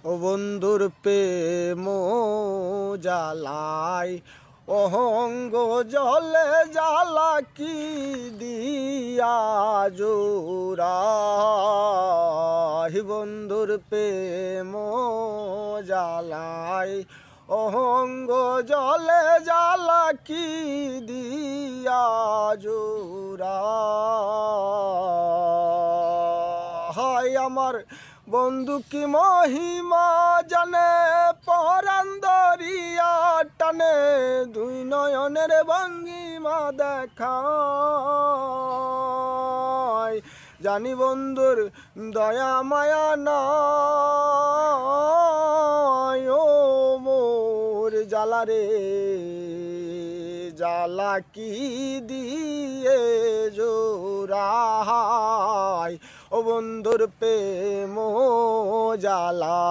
ও বন্ধুর প্রেম জ্বালায় অহঙ্গ জলে জ্বালা কি দিয়া জোড়াই বন্ধুর প্রেম জ্বালায় অহঙ্গ জলে জ্বালা কি দিয়া জোড়াই আমার বন্ধু কি মহিমা জানে পরাণ দরিয়া টানে দুই নয়নের ভঙ্গিমা দেখায় জানি বন্ধুর দয়া মায়া নাই ও মোর জ্বালা রে জ্বালা কি দিয়ে জোড়াই ও বন্ধুর প্রেম জ্বালা।